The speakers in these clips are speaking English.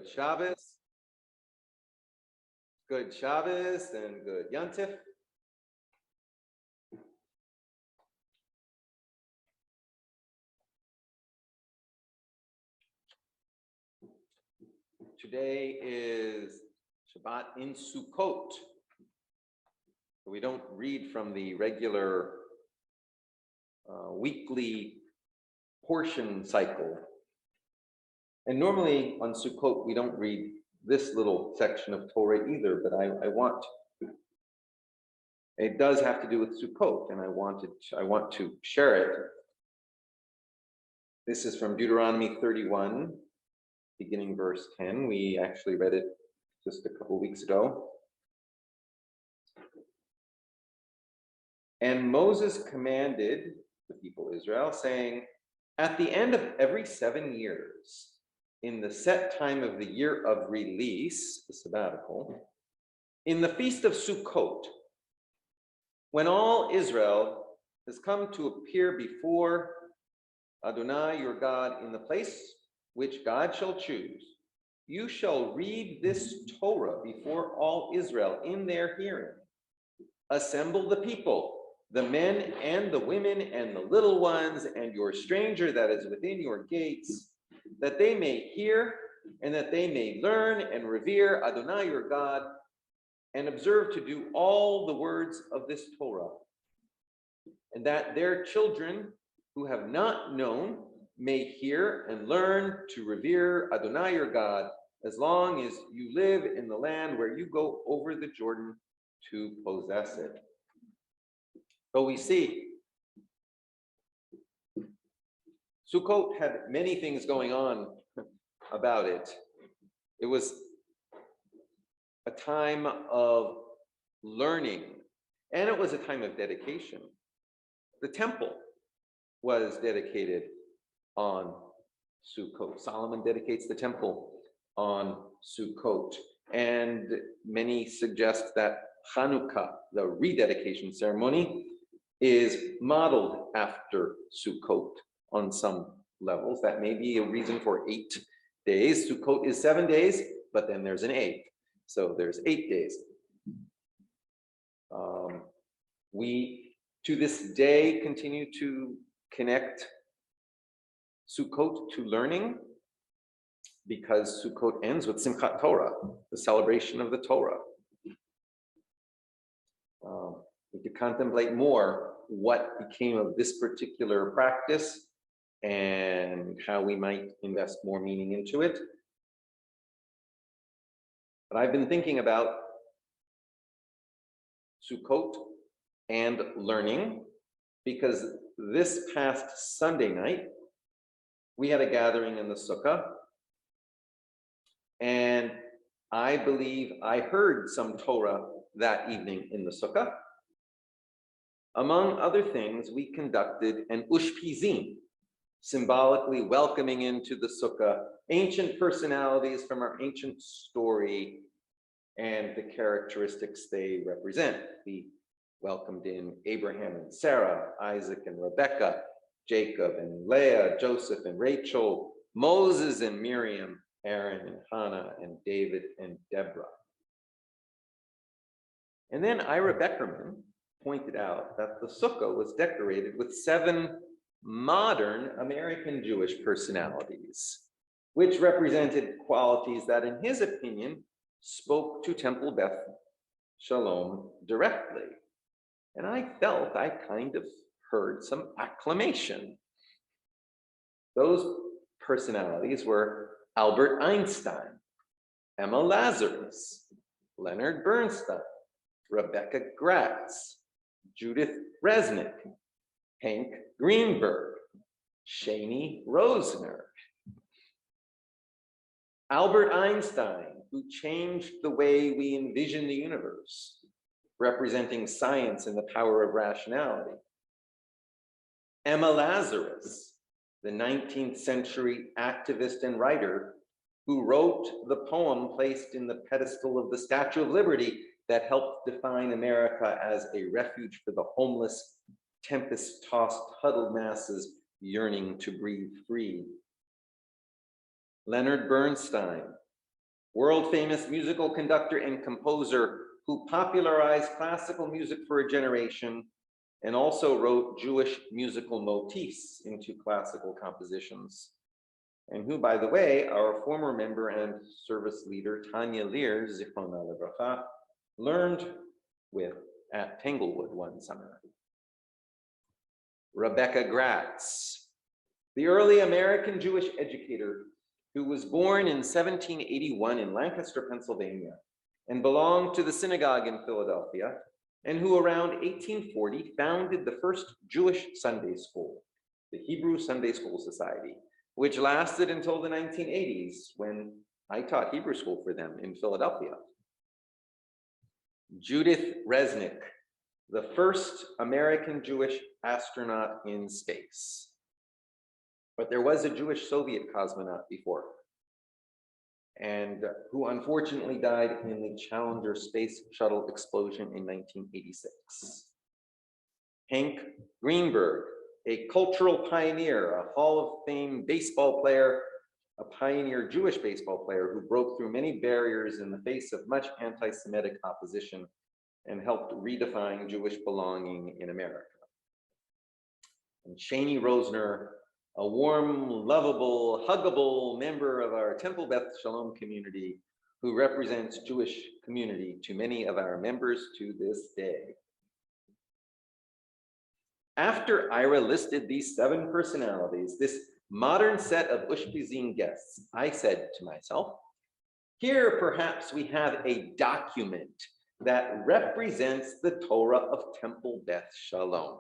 Good Shabbos. Good Shabbos and good Yontif. Today is Shabbat in Sukkot. We don't read from the regular weekly portion cycle. And normally on Sukkot, we don't read this little section of Torah either, but I want to. It does have to do with Sukkot, and I want to share it. This is from Deuteronomy 31, beginning verse 10. We actually read it just a couple weeks ago. And Moses commanded the people of Israel, saying, at the end of every 7 years, in the set time of the year of release, the sabbatical, in the feast of Sukkot, when all Israel has come to appear before Adonai your God in the place which God shall choose, you shall read this Torah before all Israel in their hearing. Assemble the people, the men and the women and the little ones, and your stranger that is within your gates, that they may hear and that they may learn and revere Adonai your God, and observe to do all the words of this Torah, and that their children who have not known may hear and learn to revere Adonai your God, as long as you live in the land where you go over the Jordan to possess it. So we see Sukkot had many things going on about it. It was a time of learning, and it was a time of dedication. The temple was dedicated on Sukkot. Solomon dedicates the temple on Sukkot, and many suggest that Hanukkah, the rededication ceremony, is modeled after Sukkot on some levels. That may be a reason for 8 days. Sukkot is 7 days, but then there's an 8th. So there's 8 days. We, to this day, continue to connect Sukkot to learning, because Sukkot ends with Simchat Torah, the celebration of the Torah. We could contemplate more what became of this particular practice and how we might invest more meaning into it. But I've been thinking about Sukkot and learning, because this past Sunday night, we had a gathering in the sukkah, and I believe I heard some Torah that evening in the sukkah. Among other things, we conducted an ushpizin, symbolically welcoming into the sukkah ancient personalities from our ancient story and the characteristics they represent. We welcomed in Abraham and Sarah, Isaac and Rebekah, Jacob and Leah, Joseph and Rachel, Moses and Miriam, Aaron and Hannah, and David and Deborah. And then Ira Beckerman pointed out that the sukkah was decorated with 7 modern American Jewish personalities, which represented qualities that, in his opinion, spoke to Temple Beth Shalom directly. And I felt I kind of heard some acclamation. Those personalities were Albert Einstein, Emma Lazarus, Leonard Bernstein, Rebecca Gratz, Judith Resnick, Hank Greenberg, Shani Rosner. Albert Einstein, who changed the way we envision the universe, representing science and the power of rationality. Emma Lazarus, the 19th century activist and writer who wrote the poem placed in the pedestal of the Statue of Liberty that helped define America as a refuge for the homeless, tempest-tossed, huddled masses yearning to breathe free. Leonard Bernstein, world-famous musical conductor and composer who popularized classical music for a generation and also wrote Jewish musical motifs into classical compositions, and who, by the way, our former member and service leader, Tanya Lear, Zichrona Lebracha, learned with at Tanglewood one summer. Rebecca Gratz, the early American Jewish educator who was born in 1781 in Lancaster, Pennsylvania, and belonged to the synagogue in Philadelphia, and who around 1840 founded the first Jewish Sunday school, the Hebrew Sunday School Society, which lasted until the 1980s when I taught Hebrew school for them in Philadelphia. Judith Resnick, the first American Jewish astronaut in space. But there was a Jewish Soviet cosmonaut before her, and who unfortunately died in the Challenger space shuttle explosion in 1986. Hank Greenberg, a cultural pioneer, a Hall of Fame baseball player, a pioneer Jewish baseball player who broke through many barriers in the face of much anti-Semitic opposition and helped redefine Jewish belonging in America. And Shani Rosner, a warm, lovable, huggable member of our Temple Beth Shalom community who represents Jewish community to many of our members to this day. After Ira listed these 7 personalities, this modern set of Ushpizin guests, I said to myself, here perhaps we have a document that represents the Torah of Temple Beth Shalom.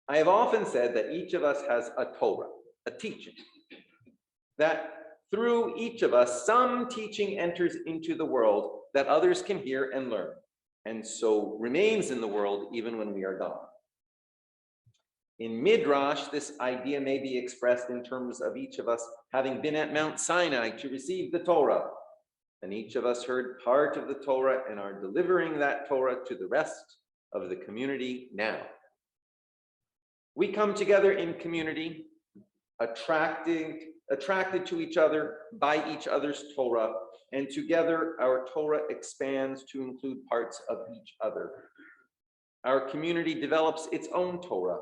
I have often said that each of us has a Torah, a teaching, that through each of us, some teaching enters into the world that others can hear and learn, and so remains in the world even when we are gone. In Midrash, this idea may be expressed in terms of each of us having been at Mount Sinai to receive the Torah, and each of us heard part of the Torah and are delivering that Torah to the rest of the community now. We come together in community, attracted to each other by each other's Torah, and together our Torah expands to include parts of each other. Our community develops its own Torah,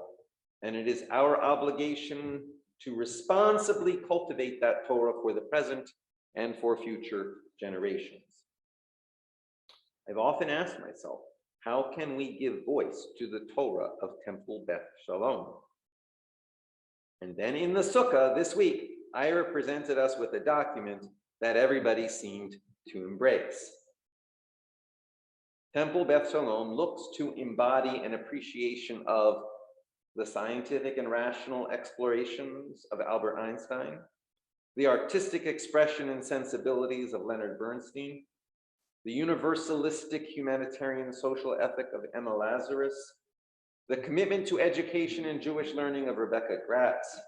and it is our obligation to responsibly cultivate that Torah for the present and for future generations. I've often asked myself, how can we give voice to the Torah of Temple Beth Shalom? And then in the Sukkah this week, Ira presented us with a document that everybody seemed to embrace. Temple Beth Shalom looks to embody an appreciation of the scientific and rational explorations of Albert Einstein, the artistic expression and sensibilities of Leonard Bernstein, the universalistic humanitarian social ethic of Emma Lazarus, the commitment to education and Jewish learning of Rebecca Gratz,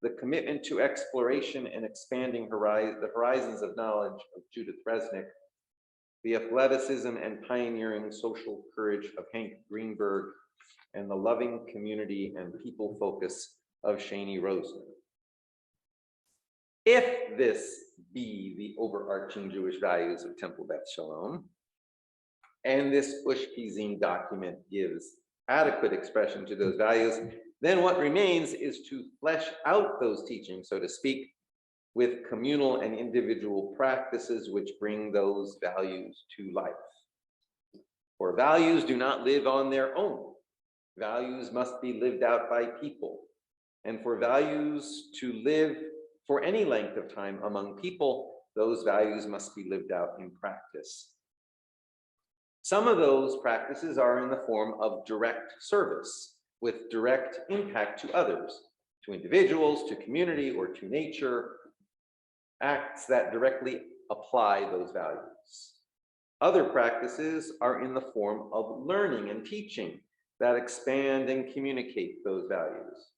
the commitment to exploration and expanding the horizons of knowledge of Judith Resnick, the athleticism and pioneering social courage of Hank Greenberg, and the loving community and people focus of Shani Rosner. If this be the overarching Jewish values of Temple Beth Shalom, and this Ushpizin document gives adequate expression to those values, then what remains is to flesh out those teachings, so to speak, with communal and individual practices which bring those values to life. For values do not live on their own. Values must be lived out by people. And for values to live for any length of time among people, those values must be lived out in practice. Some of those practices are in the form of direct service with direct impact to others, to individuals, to community, or to nature, acts that directly apply those values. Other practices are in the form of learning and teaching that expand and communicate those values.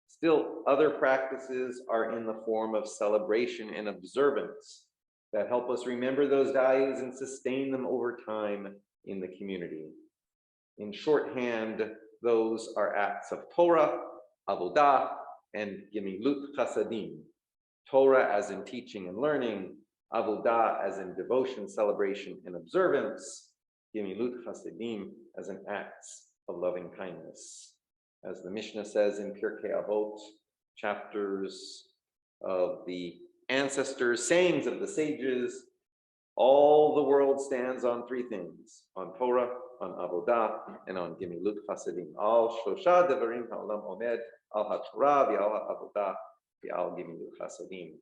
Still, other practices are in the form of celebration and observance that help us remember those values and sustain them over time in the community. In shorthand, those are acts of Torah, avodah, and gemilut chasadim. Torah as in teaching and learning, Avodah as in devotion, celebration, and observance. Gemilut Chasidim as in acts of loving kindness. As the Mishnah says in Pirkei Avot, chapters of the ancestors, sayings of the sages, all the world stands on three things: on Torah, on Avodah, and on Gemilut Chasidim. Al Shosha Devarim Ha'olam Omed, Al HaTorah, V'al HaAvodah, V'al Gemilut Chasidim.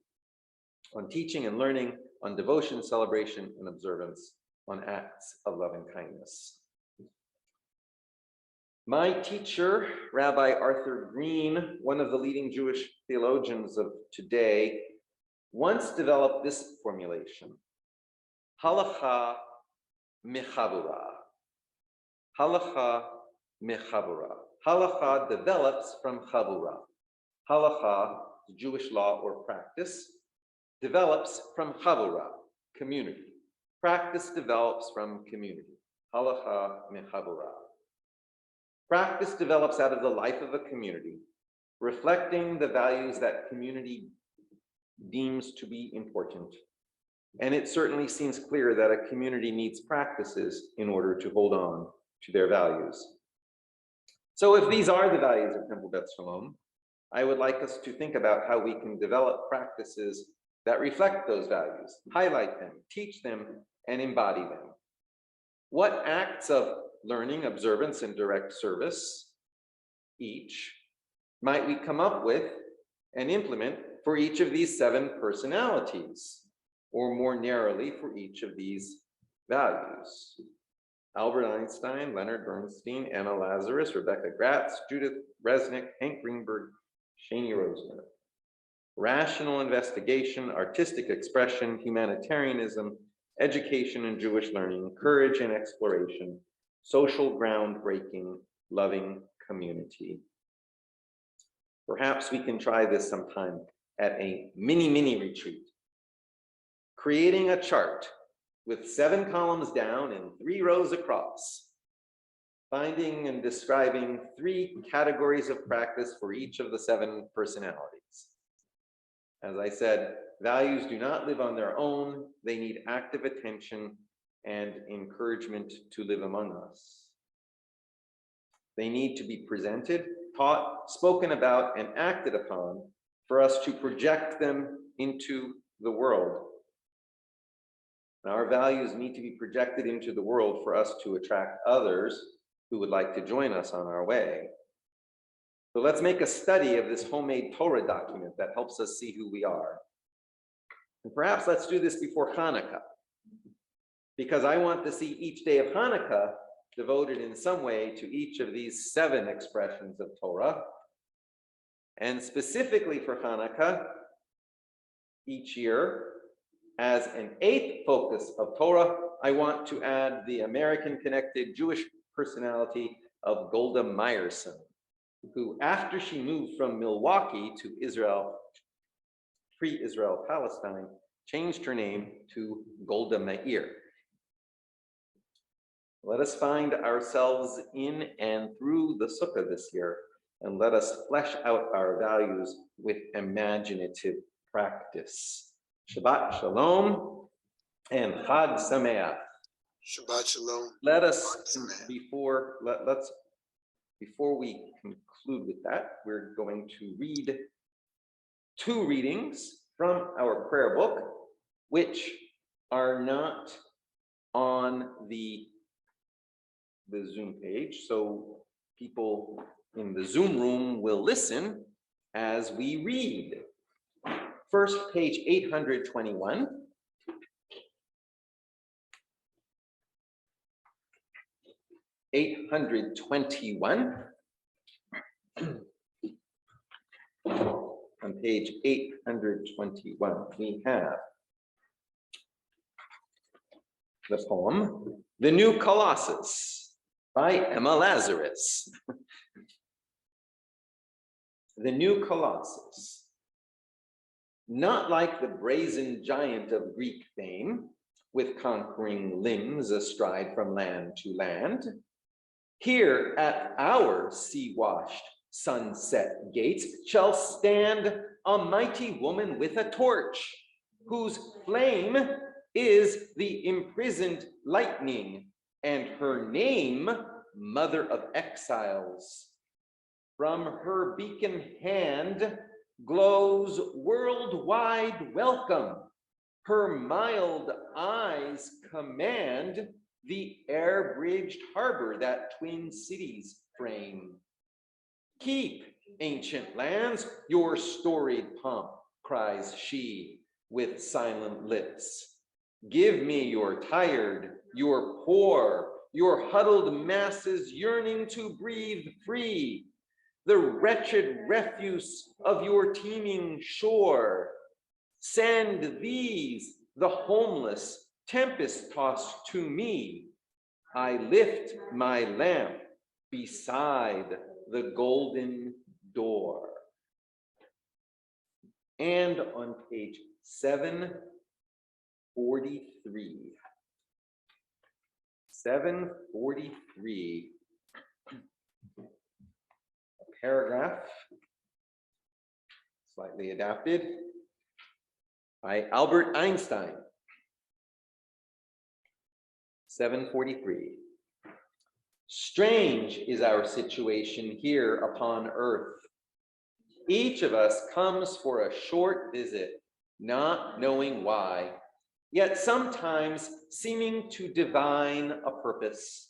On teaching and learning, on devotion, celebration, and observance, on acts of loving kindness. My teacher, Rabbi Arthur Green, one of the leading Jewish theologians of today, once developed this formulation: Halacha mechavura. Halacha mechavura. Halacha develops from chavura. Halacha, Jewish law or practice, develops from chavura, community. Practice develops from community. Halacha mechavura. Practice develops out of the life of a community, reflecting the values that community deems to be important. And it certainly seems clear that a community needs practices in order to hold on to their values. So if these are the values of Temple Beth Shalom, I would like us to think about how we can develop practices that reflect those values, highlight them, teach them, and embody them. What acts of learning, observance, and direct service each might we come up with and implement for each of these 7 personalities, or more narrowly for each of these values? Albert Einstein, Leonard Bernstein, Anna Lazarus, Rebecca Gratz, Judith Resnick, Hank Greenberg, Shani Rosner. Rational investigation, artistic expression, humanitarianism, education and Jewish learning, courage and exploration, social groundbreaking, loving community. Perhaps we can try this sometime at a mini retreat. Creating a chart with 7 columns down and 3 rows across, finding and describing 3 categories of practice for each of the 7 personalities. As I said, values do not live on their own. They need active attention and encouragement to live among us. They need to be presented, taught, spoken about, and acted upon for us to project them into the world. And our values need to be projected into the world for us to attract others who would like to join us on our way. So let's make a study of this homemade Torah document that helps us see who we are. And perhaps let's do this before Hanukkah, because I want to see each day of Hanukkah devoted in some way to each of these 7 expressions of Torah. And specifically for Hanukkah, each year, as an 8th focus of Torah, I want to add the American-connected Jewish personality of Golda Meyerson, who, after she moved from Milwaukee to Israel, pre-Israel Palestine, changed her name to Golda Meir. Let us find ourselves in and through the Sukkah this year, and let us flesh out our values with imaginative practice. Shabbat Shalom and Chag Sameach. Shabbat Shalom. Let us, before we conclude with that, we're going to read 2 readings from our prayer book, which are not on the Zoom page. So people in the Zoom room will listen as we read. First, page 821. On page 821, we have the poem, The New Colossus, by Emma Lazarus. The New Colossus. Not like the brazen giant of Greek fame, with conquering limbs astride from land to land. Here at our sea-washed sunset gates shall stand a mighty woman with a torch, whose flame is the imprisoned lightning, and her name, Mother of Exiles. From her beacon hand glows worldwide welcome. Her mild eyes command the air-bridged harbor that twin cities frame. Keep, ancient lands, your storied pomp, cries she with silent lips. Give me your tired, your poor, your huddled masses yearning to breathe free, the wretched refuse of your teeming shore. Send these, the homeless, tempest-tossed, to me. I lift my lamp beside the golden door. And on page 743. 743. A paragraph, slightly adapted, by Albert Einstein. 743. Strange is our situation here upon earth. Each of us comes for a short visit, not knowing why, yet sometimes seeming to divine a purpose.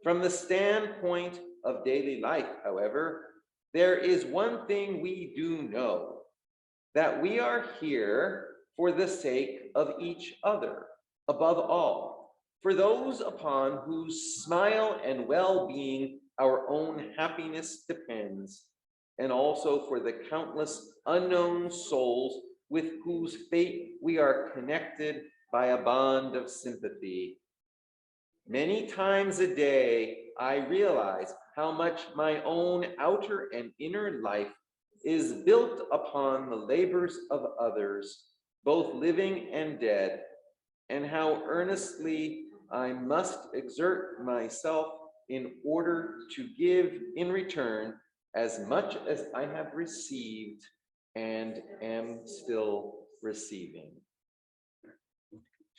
From the standpoint of daily life, however, there is one thing we do know, that we are here for the sake of each other, above all, for those upon whose smile and well-being our own happiness depends, and also for the countless unknown souls with whose fate we are connected by a bond of sympathy. Many times a day, I realize how much my own outer and inner life is built upon the labors of others, both living and dead, and how earnestly I must exert myself in order to give in return as much as I have received and am still receiving.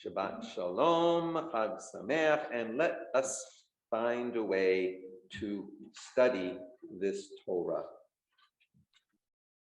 Shabbat Shalom, Chag Sameach, and let us find a way to study this Torah.